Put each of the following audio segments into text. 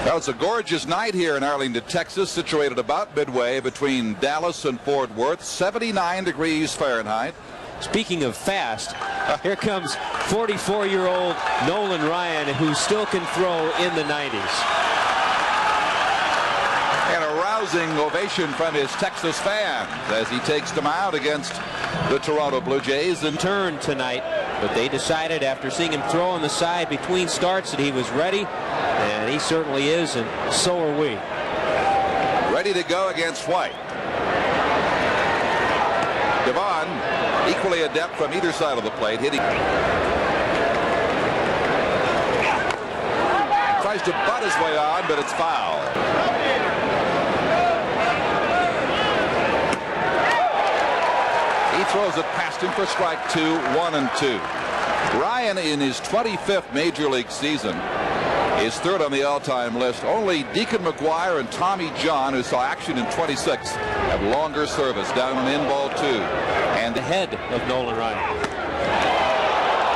Well, it's a gorgeous night here in Arlington, Texas, situated about midway between Dallas and Fort Worth, 79 degrees Fahrenheit. Speaking of fast, here comes 44-year-old Nolan Ryan, who still can throw in the 90s. And a rousing ovation from his Texas fans as he takes them out against the Toronto Blue Jays. And turn tonight, but they decided after seeing him throw on the side between starts that he was ready, and he certainly is, and so are we. Ready to go against White. Devon, equally adept from either side of the plate, hitting. Tries to butt his way on, but it's foul. He throws it past him for strike 2, 1-2. Ryan, in his 25th major league season, is third on the all-time list. Only Deacon McGuire and Tommy John, who saw action in 26, have longer service down an in-ball 2. And the head of Nolan Ryan.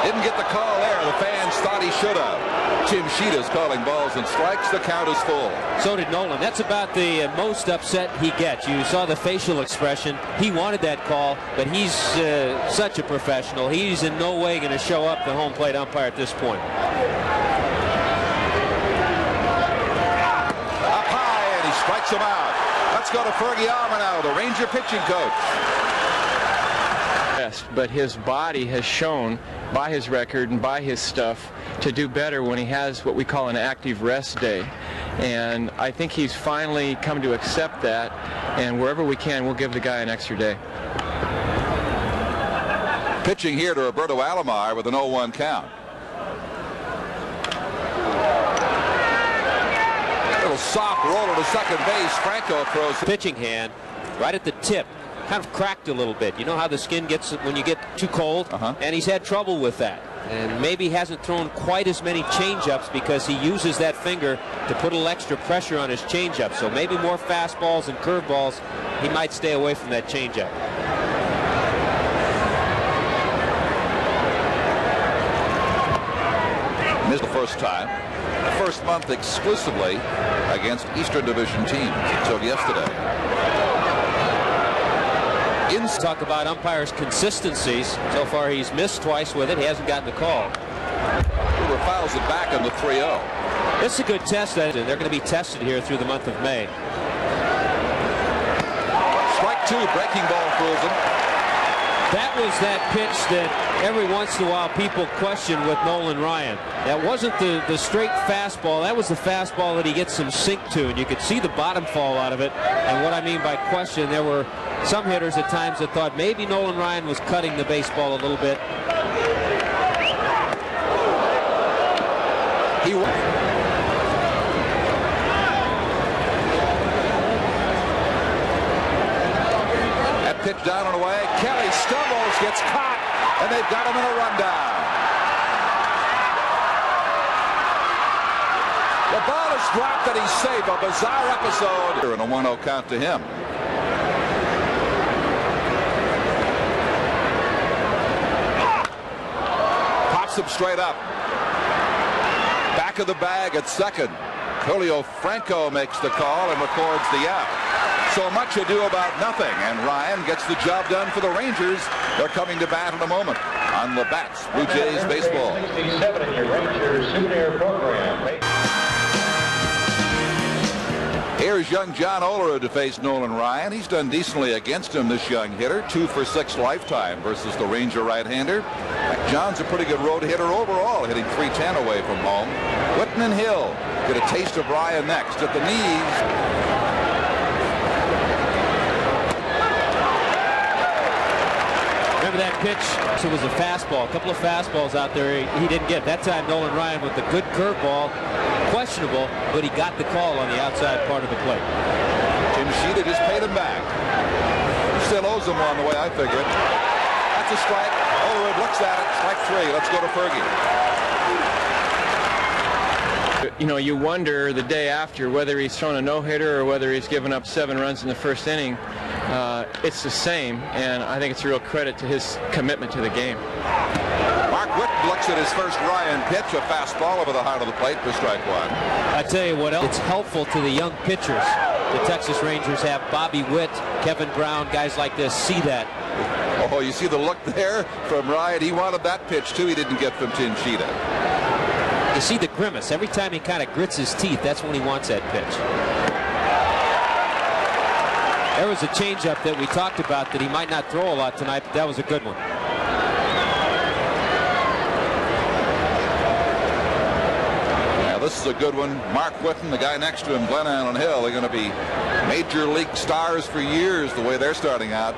Didn't get the call there. The fans thought he should have. Tim Sheeta's calling balls and strikes. The count is full. So did Nolan. That's about the most upset he gets. You saw the facial expression. He wanted that call, but he's such a professional. He's in no way going to show up the home plate umpire at this point. Up high, and he strikes him out. Let's go to Fergie Almanow, the Ranger pitching coach. But his body has shown by his record and by his stuff to do better when he has what we call an active rest day, and I think he's finally come to accept that, and wherever we can we'll give the guy an extra day. Pitching here to Roberto Alomar with an 0-1 count. Little soft roller to second base. Franco throws pitching hand right at the tip. Kind of cracked a little bit. You know how the skin gets when you get too cold? And he's had trouble with that. And maybe hasn't thrown quite as many changeups because he uses that finger to put a little extra pressure on his changeup. So maybe more fastballs and curveballs. He might stay away from that changeup. Missed the first time. The first month exclusively against Eastern Division teams until yesterday. Talk about umpires' consistencies. So far he's missed twice with it. He hasn't gotten the call. Hoover fouls it back on the 3-0. This is a good test, and they're going to be tested here through the month of May. Strike 2, breaking ball fools him. That was that pitch that every once in a while people question with Nolan Ryan. That wasn't the straight fastball. That was the fastball that he gets some sink to, and you could see the bottom fall out of it. And what I mean by question, there were some hitters at times that thought maybe Nolan Ryan was cutting the baseball a little bit. That pitch down and away. Kelly stumbles, gets caught, and they've got him in a rundown. The ball is dropped and he's safe. A bizarre episode. And a 1-0 count to him. Him straight up. Back of the bag at second. Julio Franco makes the call and records the out. So much ado about nothing, and Ryan gets the job done for the Rangers. They're coming to bat in a moment on Labatt's Blue Jays baseball. Here's young John Olerud to face Nolan Ryan. He's done decently against him, this young hitter. 2 for 6 lifetime versus the Ranger right-hander. John's a pretty good road hitter overall, hitting .310 away from home. Whitten and Hill get a taste of Ryan next at the knees. Remember that pitch? So it was a fastball. A couple of fastballs out there he didn't get. That time Nolan Ryan with the good curveball. Questionable, but he got the call on the outside part of the plate. Tim Sheeta just paid him back. Still owes him one the way I figure it. That's a strike. Olerud looks at it. Strike 3. Let's go to Fergie. You know, you wonder the day after whether he's thrown a no-hitter or whether he's given up 7 runs in the first inning. It's the same, and I think it's a real credit to his commitment to the game. Mark Whitten looks at his first Ryan pitch, a fastball over the heart of the plate for strike one. I tell you what else, it's helpful to the young pitchers. The Texas Rangers have Bobby Witt, Kevin Brown, guys like this see that. Oh, you see the look there from Ryan. He wanted that pitch too. He didn't get from Chinchita. You see the grimace. Every time he kind of grits his teeth, that's when he wants that pitch. There was a changeup that we talked about that he might not throw a lot tonight, but that was a good one. Now this is a good one. Mark Whitten, the guy next to him, Glenn Allen Hill, they're going to be major league stars for years the way they're starting out.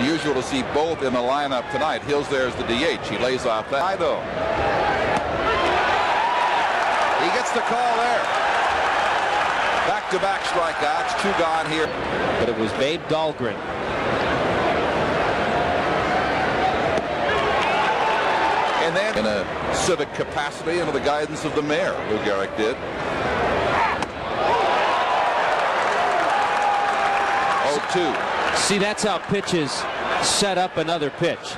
Unusual to see both in the lineup tonight. Hill's there as the DH. He lays off that. He gets the call there. Back-to-back strikeouts, 2 gone here. But it was Babe Dahlgren. And then in a civic capacity under the guidance of the mayor, Lou Gehrig did. 0-2. See, that's how pitches set up another pitch.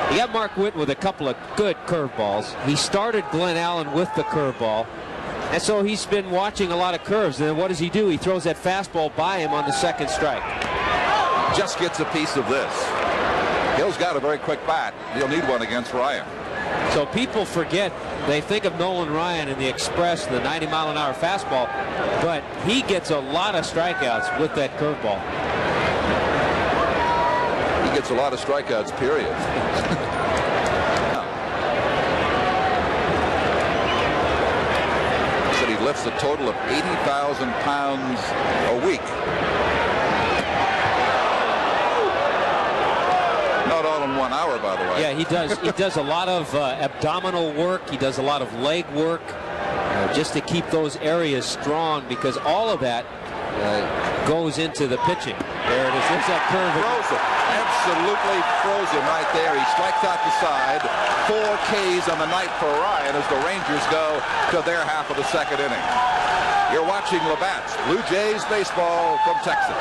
You got Mark Whitten with a couple of good curveballs. He started Glenn Allen with the curveball. And so he's been watching a lot of curves. And then what does he do? He throws that fastball by him on the second strike. Just gets a piece of this. Hill's got a very quick bat. He'll need one against Ryan. So people forget, they think of Nolan Ryan in the Express, the 90-mile-an-hour fastball, but he gets a lot of strikeouts with that curveball. He gets a lot of strikeouts, period. Said he lifts a total of 80,000 pounds a week. Not all in 1 hour, by the way. Yeah, he does. He does a lot of abdominal work. He does a lot of leg work just to keep those areas strong, because all of that goes into the pitching. There it is. There's that curve. Frozen. Absolutely frozen right there. He strikes out the side. 4 Ks on the night for Ryan as the Rangers go to their half of the second inning. You're watching Labatt's Blue Jays baseball from Texas.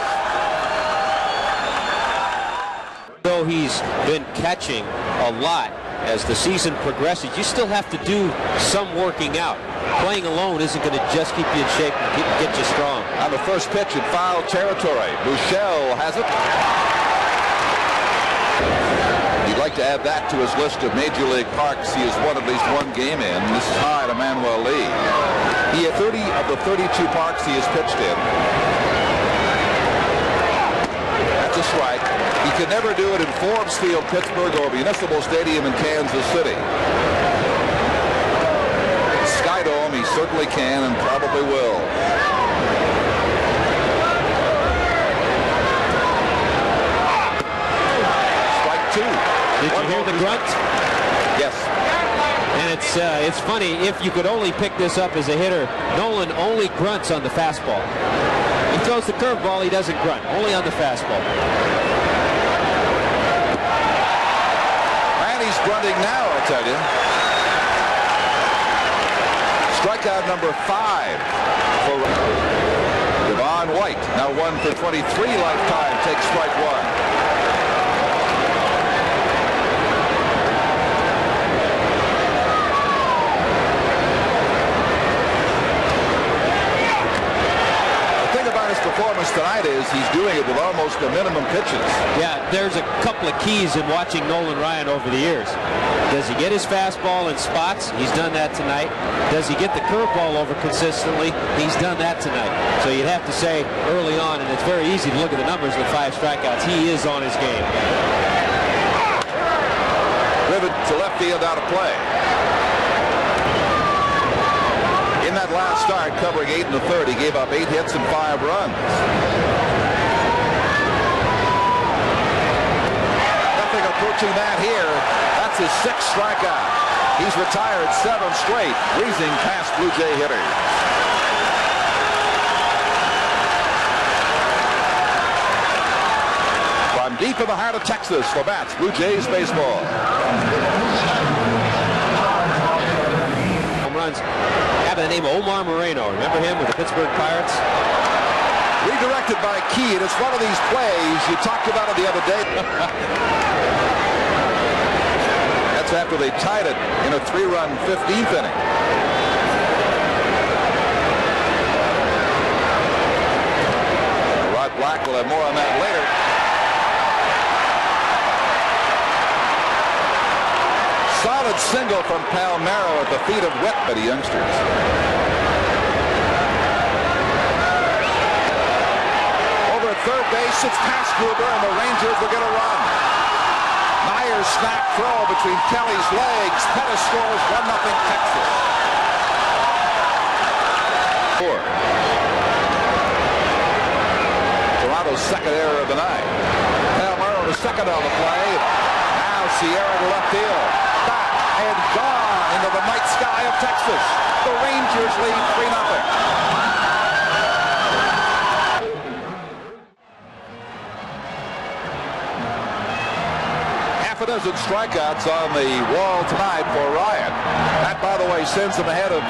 Though he's been catching a lot as the season progresses, you still have to do some working out. Playing alone isn't going to just keep you in shape and get you strong. On the first pitch in foul territory, Buechele has it. He'd like to add that to his list of major league parks he has won at least one game in. This is high to Manuel Lee. He had 30 of the 32 parks he has pitched in. That's a strike. He could never do it in Forbes Field, Pittsburgh, or Municipal Stadium in Kansas City. Skydome, he certainly can and probably will. Strike 2. Did you hear the grunt? Yes. And it's funny, if you could only pick this up as a hitter, Nolan only grunts on the fastball. He throws the curveball, he doesn't grunt, only on the fastball. And he's grunting now, I'll tell you. Strikeout number 5 for Devon White. Now 1 for 23 lifetime. Takes strike 1. Performance tonight is he's doing it with almost the minimum pitches. Yeah, there's a couple of keys in watching Nolan Ryan over the years. Does he get his fastball in spots? He's done that tonight. Does he get the curveball over consistently? He's done that tonight. So you'd have to say early on, and it's very easy to look at the numbers with 5 strikeouts, he is on his game. Driven to left field, out of play. In that last start, covering 8 1/3, he gave up 8 hits and 5 runs. Nothing approaching that here. That's his 6th strikeout. He's retired 7 straight, breezing past Blue Jay hitters. From deep in the heart of Texas, Labatt's Blue Jays baseball. Home runs. By the name of Omar Moreno. Remember him with the Pittsburgh Pirates? Redirected by Key, and it's one of these plays you talked about it the other day. Mets after they tied it in a 3-run 15th inning. Rod Black will have more on that later. Solid single from Palmeiro at the feet of Witt by the youngsters. Over at third base, it's past Gruber, and the Rangers will get a run. Myers' snap throw between Kelly's legs. Pettis scores 1-0 Texas. Toronto's second error of the night. Palmeiro to second on the play. Now Sierra to left field. Back and gone into the night sky of Texas. The Rangers lead 3-0. Half a dozen strikeouts on the wall tonight for Ryan. That, by the way, sends him ahead of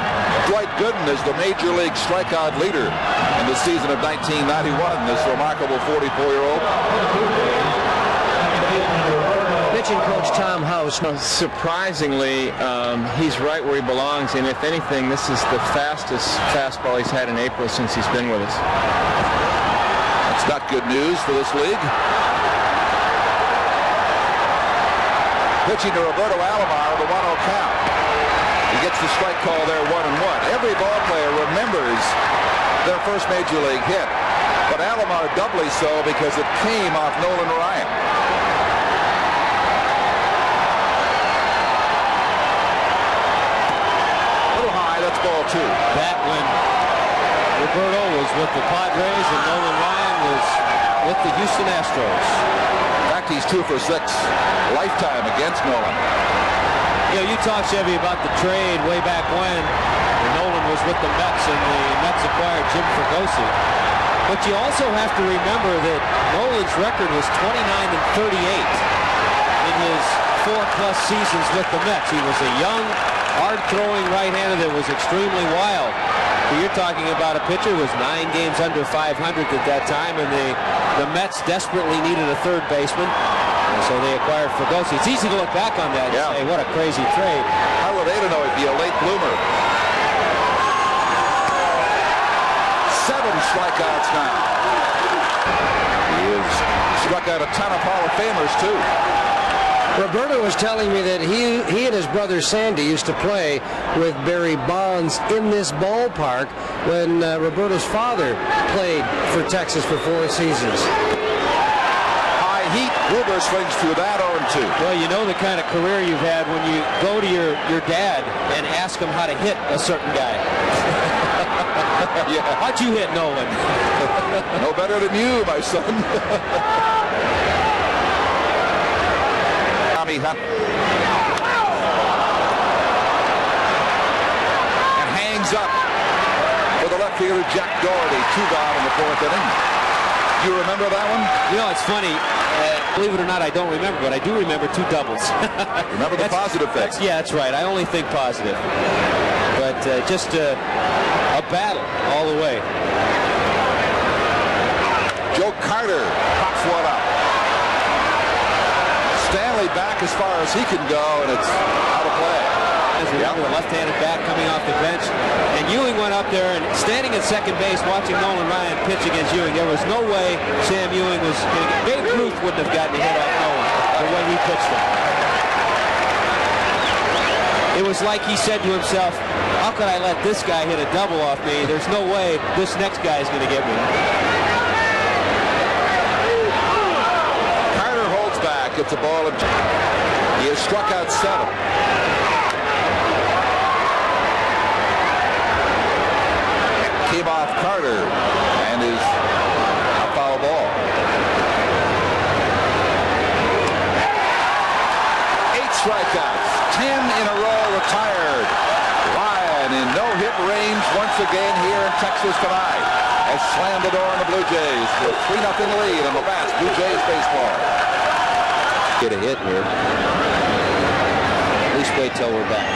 Dwight Gooden as the Major League strikeout leader in the season of 1991. This remarkable 44-year-old. Pitching coach Tom House. Surprisingly, he's right where he belongs, and if anything, this is the fastest fastball he's had in April since he's been with us. That's not good news for this league. Pitching to Roberto Alomar with a 1-0 count. He gets the strike call there, 1-1. Every ball player remembers their first Major League hit, but Alomar doubly so because it came off Nolan Ryan. That's ball 2. That when Roberto was with the Padres and Nolan Ryan was with the Houston Astros. In fact, he's 2 for 6 lifetime against Nolan. You know, you talked, Chevy, about the trade way back when Nolan was with the Mets and the Mets acquired Jim Fregosi. But you also have to remember that Nolan's record was 29-38 in his 4+ seasons with the Mets. He was a young, hard-throwing right-hander that was extremely wild. But you're talking about a pitcher who was 9 games under 500 at that time, and the Mets desperately needed a third baseman, and so they acquired Fregosi. It's easy to look back on that and say, what a crazy trade. How were they to know he'd be a late bloomer? 7 strikeouts now. He has struck out a ton of Hall of Famers, too. Roberto was telling me that he and his brother Sandy used to play with Barry Bonds in this ballpark when Roberto's father played for Texas for 4 seasons. High heat, Gruber swings through that 0-2. Well, you know the kind of career you've had when you go to your dad and ask him how to hit a certain guy. Yeah. How'd you hit Nolan? No better than you, my son. And hangs up for the left fielder Jack Doherty. 2 gone in the 4th inning. Do you remember that one? You know, it's funny. Believe it or not, I don't remember, but I do remember 2 doubles. Remember the positive things. Yeah, that's right. I only think positive. But just a battle all the way. Joe Carter pops one up. Stanley back as far as he can go, and it's out of play. Remember the left-handed bat coming off the bench, and Ewing went up there and standing at second base watching Nolan Ryan pitch against Ewing. There was no way Sam Ewing was going to get. Babe Ruth wouldn't have gotten a hit off Nolan the way he pitched him. It was like he said to himself, how could I let this guy hit a double off me? There's no way this next guy is going to get me. It's a ball. He has struck out 7. Came off Carter and is a foul ball. 8 strikeouts, 10 in a row retired. Ryan in no-hit range once again here in Texas tonight. Has slammed the door on the Blue Jays with 3-0 lead on the Bats Blue Jays baseball. Get a hit here. At least wait till we're back.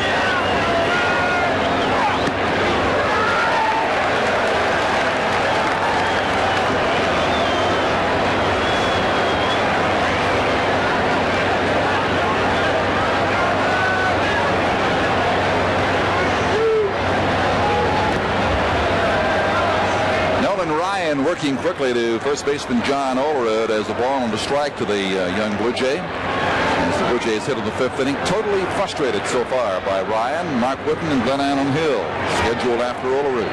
Nolan working quickly to first baseman John Olerud as the ball on the strike to the young Blue Jay. As the Blue Jays hit in the 5th inning, totally frustrated so far by Ryan, Mark Whitten, and Glenn Allen Hill, scheduled after Olerud.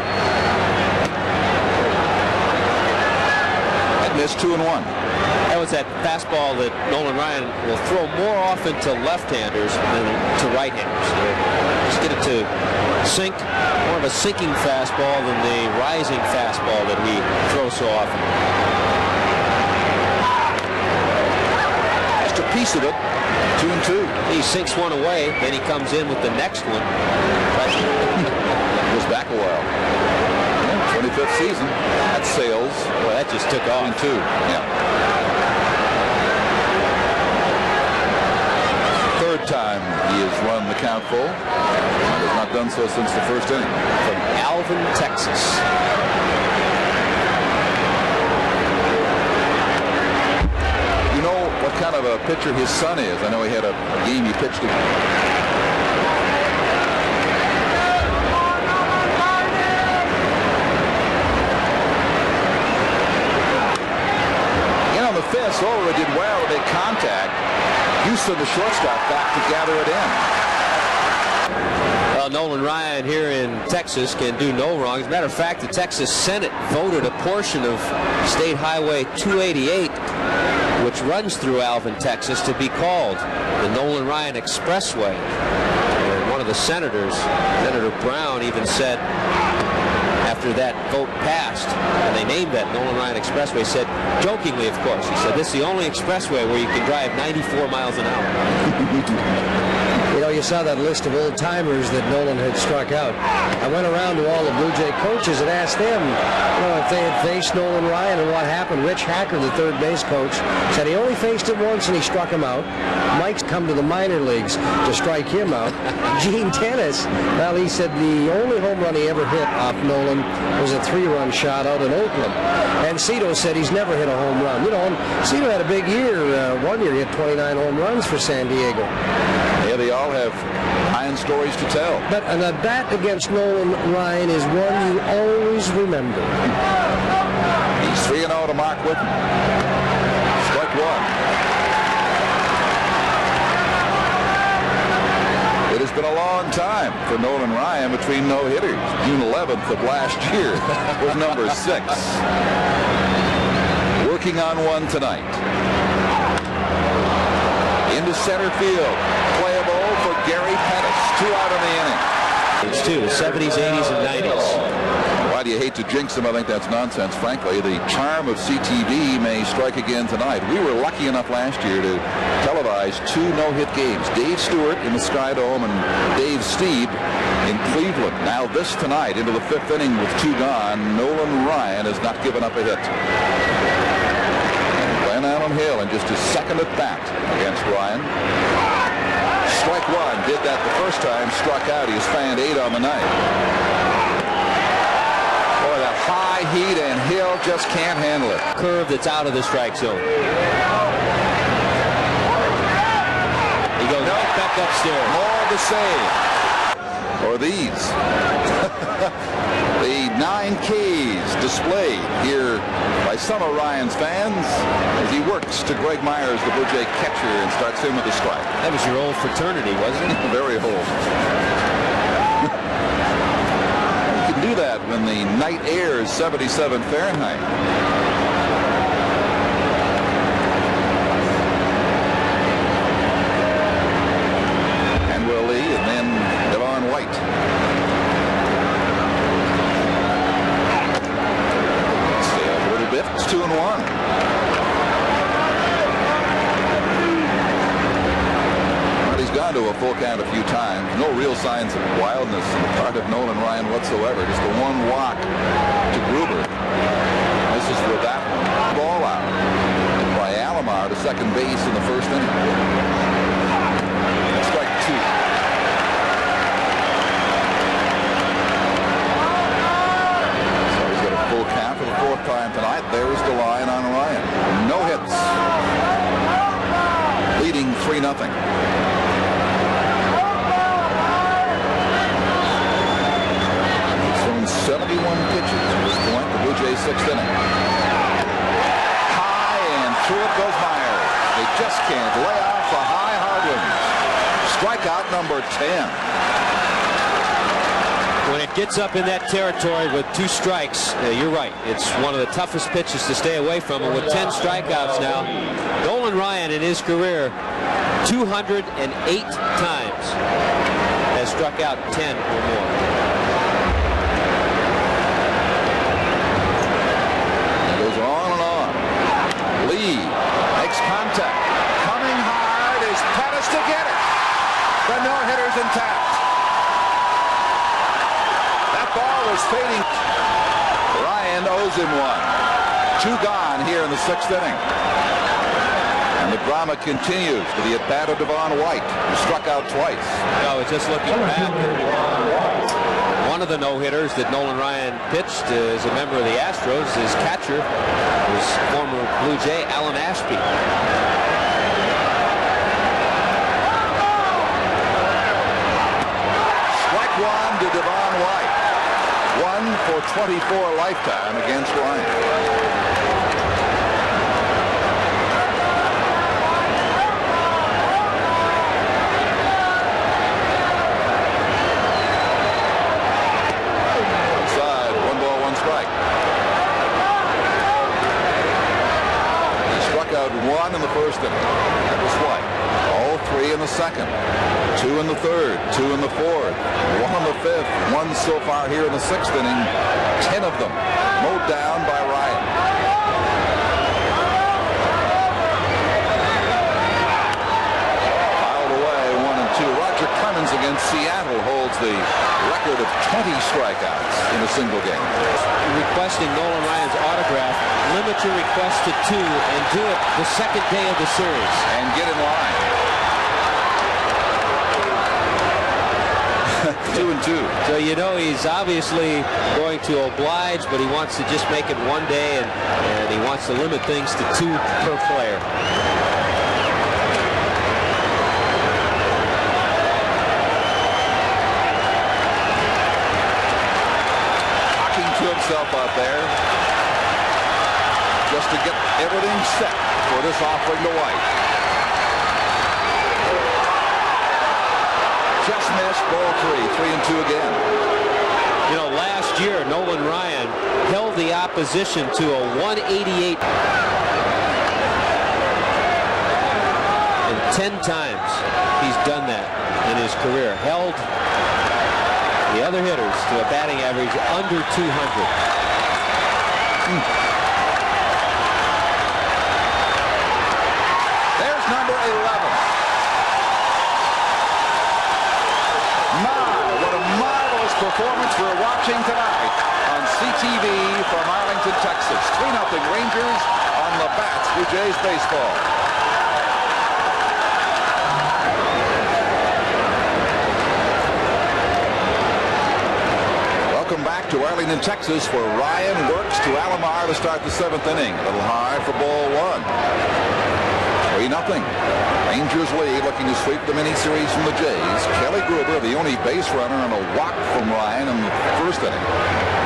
And missed 2-1. That was that fastball that Nolan Ryan will throw more often to left-handers than to right-handers. Just get it to sink, more of a sinking fastball than the rising fastball that he throws so often. Just a piece of it, 2-2. He sinks one away, then he comes in with the next one. Goes back a while. 25th season. That's Sales. Well, that just took off. 2-2. Yeah. Third time he has run the count full. And has not done so since the 1st inning. From Alvin, Texas. You know what kind of a pitcher his son is? I know he had a game he pitched. On the fifth, Olerud did well to make contact. Houston, the shortstop, back to gather it in. Well, Nolan Ryan here in Texas can do no wrong. As a matter of fact, the Texas Senate voted a portion of State Highway 288, which runs through Alvin, Texas, to be called the Nolan Ryan Expressway. And one of the senators, Senator Brown, even said after that vote passed, and they named that Nolan Ryan Expressway, said, jokingly of course, he said, this is the only expressway where you can drive 94 miles an hour. You know, you saw that list of old-timers that Nolan had struck out. I went around to all the Blue Jay coaches and asked them, if they had faced Nolan Ryan and what happened. Rich Hacker, the third base coach, said he only faced him once and he struck him out. Mike's come to the minor leagues to strike him out. Gene Tennis, well, he said the only home run he ever hit off Nolan was a 3-run shot out in Oakland. And Cito said he's never hit a home run. And Cito had a big year. One year he had 29 home runs for San Diego. Yeah, they all have fine stories to tell. But an at-bat against Nolan Ryan is one you always remember. He's 3-0 to Mark Whitten. Strike one. It has been a long time for Nolan Ryan between no-hitters. June 11th of last year was number 6. Working on one tonight. Into center field. Playable for Gary Pettis. 2 out in the inning. It's 2, 70s, 80s, and 90s. Why do you hate to jinx him? I think that's nonsense, frankly. The charm of CTV may strike again tonight. We were lucky enough last year to televise 2 no-hit games. Dave Stewart in the Sky Dome and Dave Steeb in Cleveland. Now this tonight into the 5th inning with 2 gone. Nolan Ryan has not given up a hit. And Glenn Allen Hill in just his 2nd at bat against Ryan. Strike one. Did that the first time. Struck out. He has fanned 8 on the night. Boy, that high heat, and Hill just can't handle it. Curve that's out of the strike zone. He goes back upstairs. More to save. Or these. The 9 Ks displayed here by some of Ryan's fans as he works to Greg Myers, the Blue Jay catcher, and starts him with a strike. That was your old fraternity, wasn't it? Very old. You can do that when the night air is 77 Fahrenheit. And Willie, and then Devon White. Stay up a little bit. It's 2-1. Gone to a full count a few times. No real signs of wildness on the part of Nolan Ryan whatsoever. Just the one walk to Gruber. This is for that one. Ball out by Alomar to second base in the 1st inning. Strike 2. So he's got a full count for the 4th time tonight. There's the line on Ryan. No hits. Leading 3-0. He's thrown 71 pitches at this point. The Blue Jays sixth inning. High and through it goes Myers. They just can't lay off the high hard ones. Strikeout number 10. When it gets up in that territory with 2 strikes, you're right. It's one of the toughest pitches to stay away from. And with 10 strikeouts now, Nolan Ryan in his career 208 times has struck out 10 or more. It goes on and on. Lee makes contact. Coming hard is Pettis to get it. The no-hitter's intact. Ball was fading. Ryan owes him one. 2 gone here in the 6th inning. And the drama continues to the at-bat of Devon White, who struck out twice. No, just looking back. One of the no-hitters that Nolan Ryan pitched as a member of the Astros, his catcher was former Blue Jay Alan Ashby. Strike 1 to Devon White. 1 for 24 lifetime against Ryan. Outside, 1 ball, 1 strike. He struck out 1 in the 1st inning. That was White. All 3 in the 2nd. 2 in the 3rd, 2 in the 4th, 1 in the 5th, 1 so far here in the 6th inning. 10 of them mowed down by Ryan. Fouled away, 1 and 2. Roger Clemens against Seattle holds the record of 20 strikeouts in a single game. Requesting Nolan Ryan's autograph, limit your request to 2 and do it the 2nd day of the series. And get in line. 2 and 2. So you know he's obviously going to oblige, but he wants to just make it 1 day, and he wants to limit things to 2 per player. Talking to himself out there just to get everything set for this offering to White. Just missed, ball 3 and 2 again. You know, last year Nolan Ryan held the opposition to a 188, and 10 times he's done that in his career. Held the other hitters to a batting average under 200. There's number 11. What a marvelous performance we're watching tonight on CTV from Arlington, Texas. 3-0 Rangers on the bats for Jays baseball. Welcome back to Arlington, Texas, where Ryan works to Alomar to start the 7th inning. A little high for ball 1. 3-0. Rangers lead, looking to sweep the mini-series from the Jays. Kelly Gruber, the only base runner on a walk from Ryan in the 1st inning,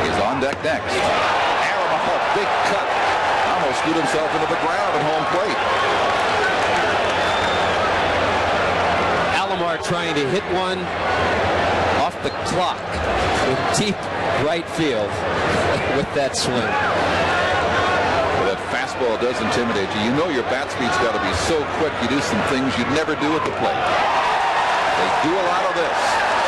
is on deck next. Alomar, big cut. Almost scoot himself into the ground at home plate. Alomar trying to hit one off the clock with deep right field with that swing. That fastball does intimidate you. You know your bat speed's got to be so quick. You do some things you'd never do at the plate. They do a lot of this.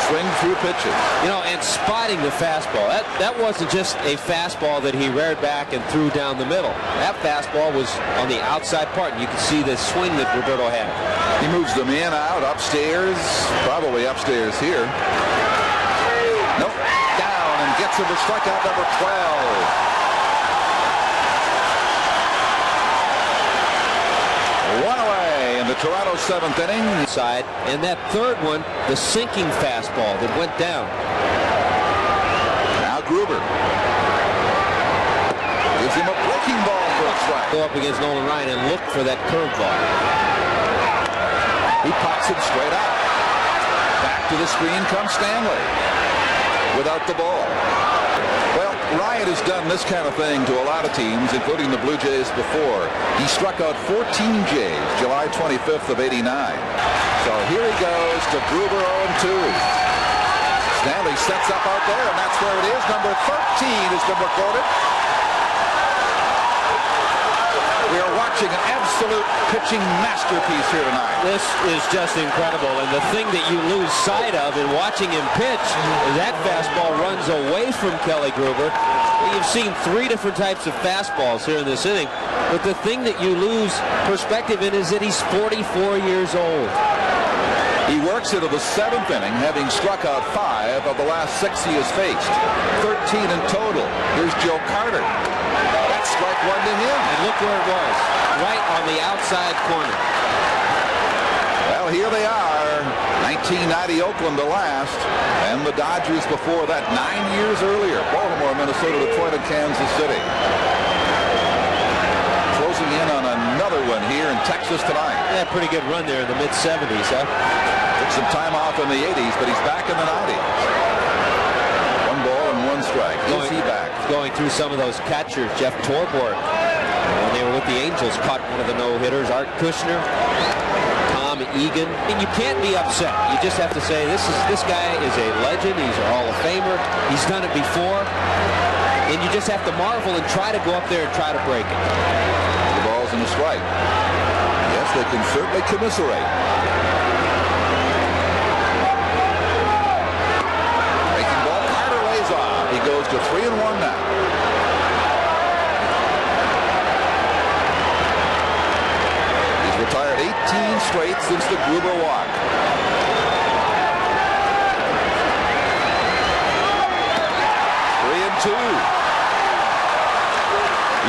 Swing through pitches. You know, and spotting the fastball. That wasn't just a fastball that he reared back and threw down the middle. That fastball was on the outside part, and you could see the swing that Roberto had. He moves them in, out, upstairs. Probably upstairs here. Nope. Down and gets him to strikeout number 12. 1 away in the Toronto 7th inning. Side, and that 3rd one, the sinking fastball that went down. Now Gruber gives him a breaking ball for a strike. Go up against Nolan Ryan and look for that curveball. He pops it straight out. Back to the screen comes Stanley without the ball. Well, Ryan Ryan has done this kind of thing to a lot of teams, including the Blue Jays before. He struck out 14 Jays July 25th of '89. So here he goes to Gruber 0-2. Stanley sets up out there, and that's where it is. Number 13 has been recorded. We are watching an absolute pitching masterpiece here tonight. This is just incredible, and the thing that you lose sight of in watching him pitch is that fastball runs away from Kelly Gruber. You've seen 3 different types of fastballs here in this inning, but the thing that you lose perspective in is that he's 44 years old. He works into the 7th inning, having struck out 5 of the last 6 he has faced. 13 in total. Here's Joe Carter. That's strike 1 to him. And look where it was, right on the outside corner. Well, here they are. 1990 Oakland the last, and the Dodgers before that 9 years earlier. Baltimore, Minnesota, Detroit, and Kansas City. Closing in on another one here in Texas tonight. Yeah, pretty good run there in the mid-70s, huh? Took some time off in the 80s, but he's back in the 90s. 1 ball and 1 strike. Is he back? Going through some of those catchers. Jeff Torborg, when they were with the Angels, caught one of the no-hitters. Art Kushner, Tom Egan. And you can't be upset. You just have to say, this guy is a legend. He's a Hall of Famer. He's done it before. And you just have to marvel and try to go up there and try to break it. The ball's in the strike. Yes, they can certainly commiserate. Breaking ball. Carter lays off. He goes to 3-1 now. He's retired 18 straight since the Gruber walk.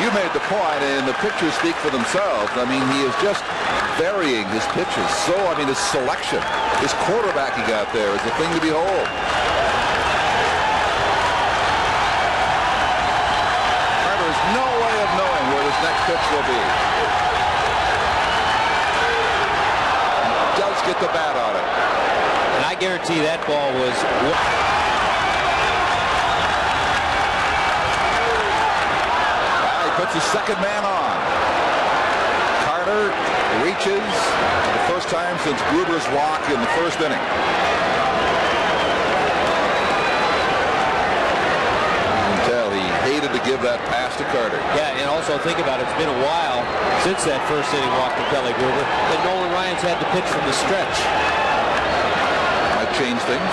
You made the point, and the pictures speak for themselves. I mean, he is just varying his pitches. So, I mean, his selection, his quarterbacking out there is a thing to behold. There is no way of knowing where this next pitch will be. He does get the bat on it. And I guarantee that ball was... Puts his second man on. Carter reaches for the first time since Gruber's walk in the 1st inning. You can tell he hated to give that pass to Carter. Yeah, and also think about it. It's been a while since that 1st inning walk to Kelly Gruber, and Nolan Ryan's had to pitch from the stretch. Might change things.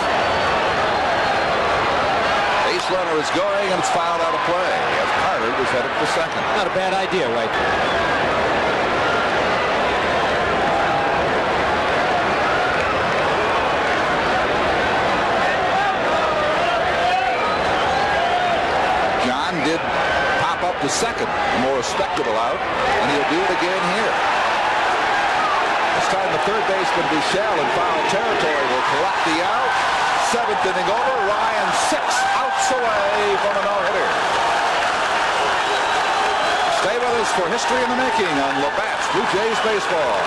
Base runner is going, and it's fouled out of play as Carter was headed for second. Not a bad idea, right? John did pop up to second, a more respectable out, and he'll do it again here. This time the third baseman Buechele in foul territory will collect the out. 7th inning over. Ryan 6 outs away from a no-hitter. Stay with us for history in the making on Labatt's Blue Jays Baseball.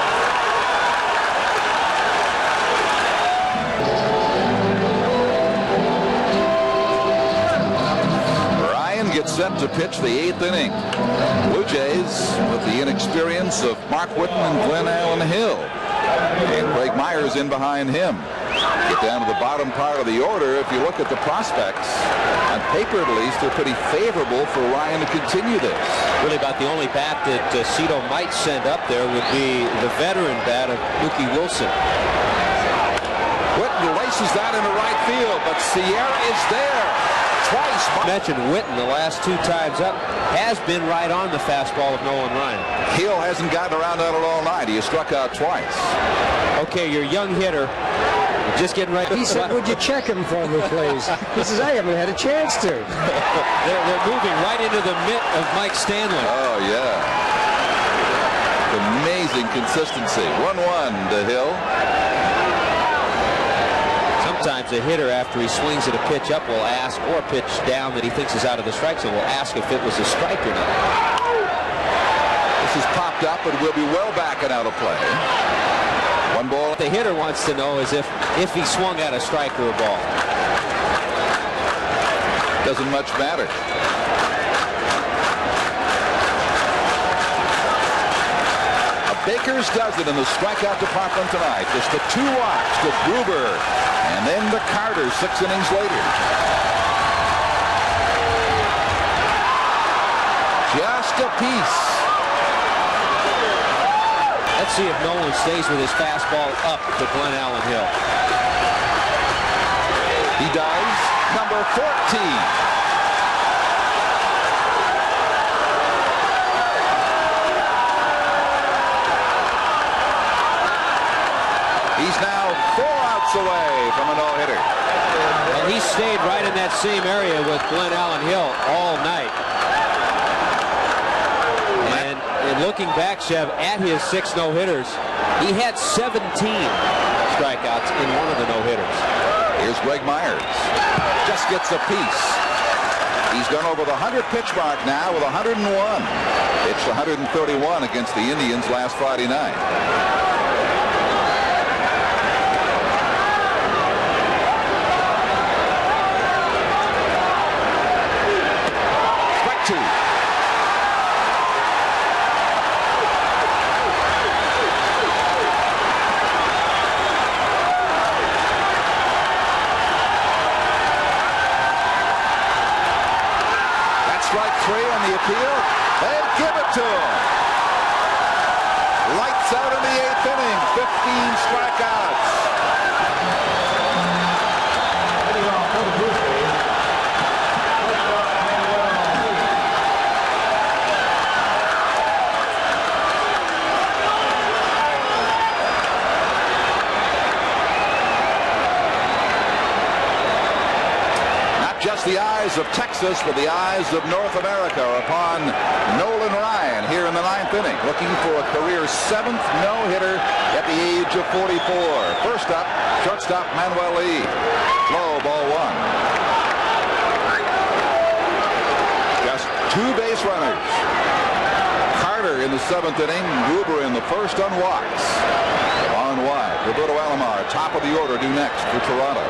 Ryan gets set to pitch the 8th inning. Blue Jays with the inexperience of Mark Whitten and Glenn Allen Hill. And Craig Myers in behind him. Get down to the bottom part of the order. If you look at the prospects, on paper at least, they're pretty favorable for Ryan to continue this. Really about the only bat that Cito might send up there would be the veteran bat of Mookie Wilson. Whitten laces that into right field, but Sierra is there. Twice. I mentioned Whitten the last 2 times up has been right on the fastball of Nolan Ryan. Hill hasn't gotten around on it all night. He has struck out twice. Okay, your young hitter just getting right. He said, would you check him for me, please? He says, I haven't had a chance to. they're moving right into the mitt of Mike Stanley. Oh, yeah. Amazing consistency. 1-1 to Hill. Sometimes a hitter, after he swings at a pitch up, will ask, or a pitch down that he thinks is out of the strike zone, will ask if it was a strike or not. This has popped up and will be well back and out of play. 1 ball. What the hitter wants to know is if he swung at a strike or a ball. doesn't much matter. A Baker's dozen in the strikeout department tonight. Just the 2 walks to Gruber, and then to Carter 6 innings later. Just a piece. Let's see if Nolan stays with his fastball up to Glenn Allen Hill. He does. Number 14. He's now 4 outs away from a no-hitter. And he stayed right in that same area with Glenn Allen Hill all night. And looking back, Chev, at his 6 no-hitters, he had 17 strikeouts in one of the no-hitters. Here's Greg Myers. Just gets a piece. He's gone over the 100-pitch mark now with 101. Pitched 131 against the Indians last Friday night. Strike 2. Strike 3 on the appeal. They give it to him. Lights out in the 8th inning. 15 strikeouts. Just the eyes of Texas, but the eyes of North America are upon Nolan Ryan here in the 9th inning, looking for a career 7th no-hitter at the age of 44. First up, shortstop Manuel Lee. Low, ball 1. Just 2 base runners. Carter in the 7th inning, Gruber in the 1st on walks. On wide, Roberto Alomar, top of the order, due next for Toronto.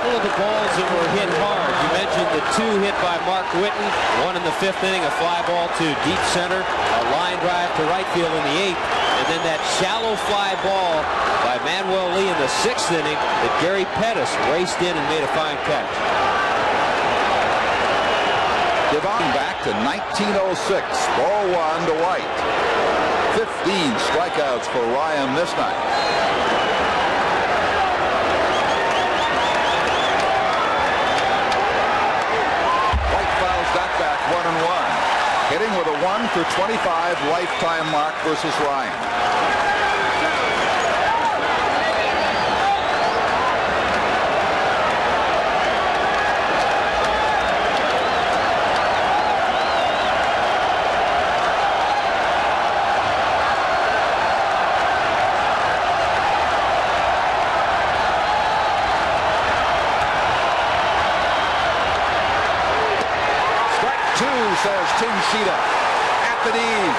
Of the balls that were hit hard. You mentioned the 2 hit by Mark Whitten, 1 in the 5th inning, a fly ball to deep center, a line drive to right field in the 8th, and then that shallow fly ball by Manuel Lee in the 6th inning that Gary Pettis raced in and made a fine catch. Devon back to 1906, ball 1 to White. 15 strikeouts for Ryan this night. Back 1-1. Hitting with a 1 for 25 lifetime mark versus Ryan. Says Tim Sheeta at the knees.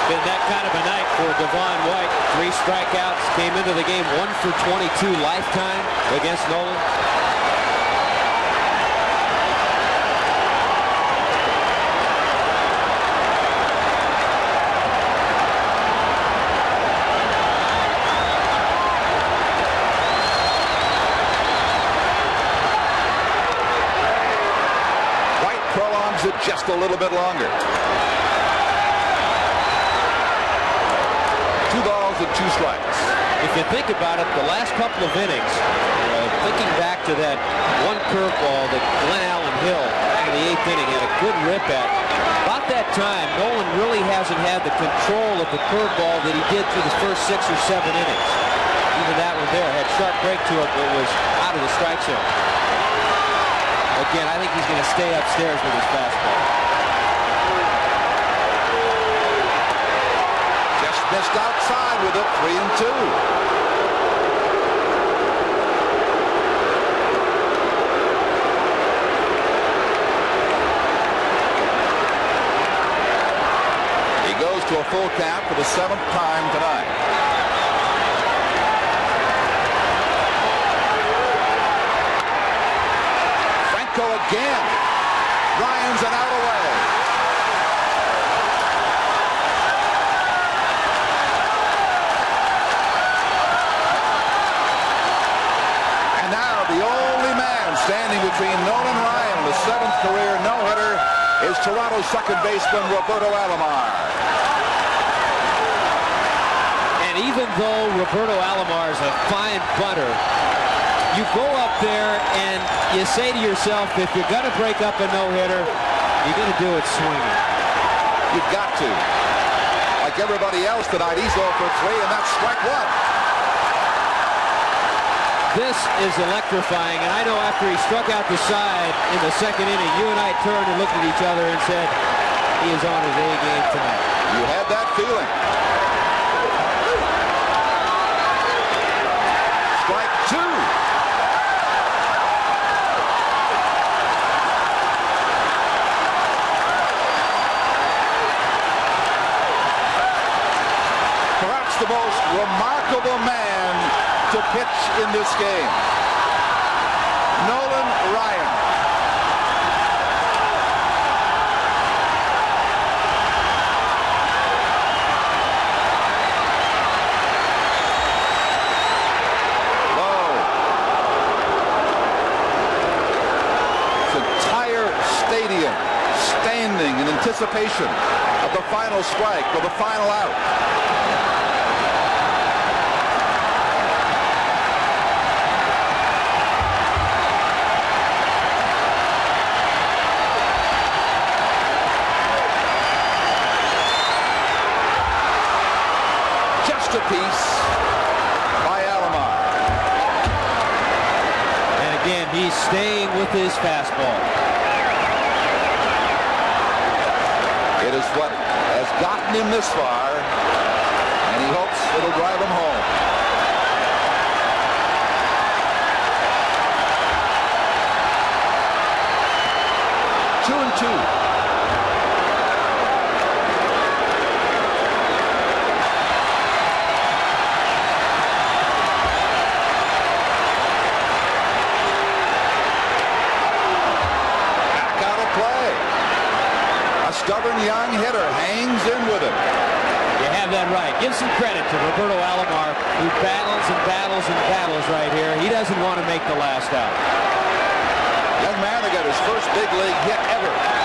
Been that kind of a night for Devon White. 3 strikeouts, came into the game 1 for 22 lifetime against Nolan. It just a little bit longer. 2 balls and 2 strikes. If you think about it, the last couple of innings, thinking back to that 1 curveball that Glenn Allen Hill in the 8th inning had a good rip at. About that time, Nolan really hasn't had the control of the curveball that he did through the first 6 or 7 innings. Even that one there had sharp break to it, but was out of the strike zone. Again, I think he's going to stay upstairs with his fastball. Just missed outside with it, 3-2. full count for the 7th time tonight. Franco again. Ryan's an out away. And now the only man standing between Nolan Ryan and the 7th career no-hitter is Toronto's second baseman Roberto Alomar. And even though Roberto Alomar is a fine bunter, you go up there and you say to yourself, if you're going to break up a no-hitter, you're going to do it swinging. You've got to. Like everybody else tonight, he's 0 for 3, and that's strike one. This is electrifying, and I know after he struck out the side in the 2nd inning, you and I turned and looked at each other and said, he is on his A game tonight. You had that feeling. Strike two. Perhaps the most remarkable man to pitch in this game. Nolan Ryan. Low. The entire stadium standing in anticipation of the final strike or the final out. 6 apiece by Alomar. And again, he's staying with his fastball. It is what has gotten him this far, and he hopes it'll drive him home. Two and two. Stubborn young hitter hangs in with him. You have that right. Give some credit to Roberto Alomar, who battles and battles and battles right here. He doesn't want to make the last out. Young man that got his first big league hit ever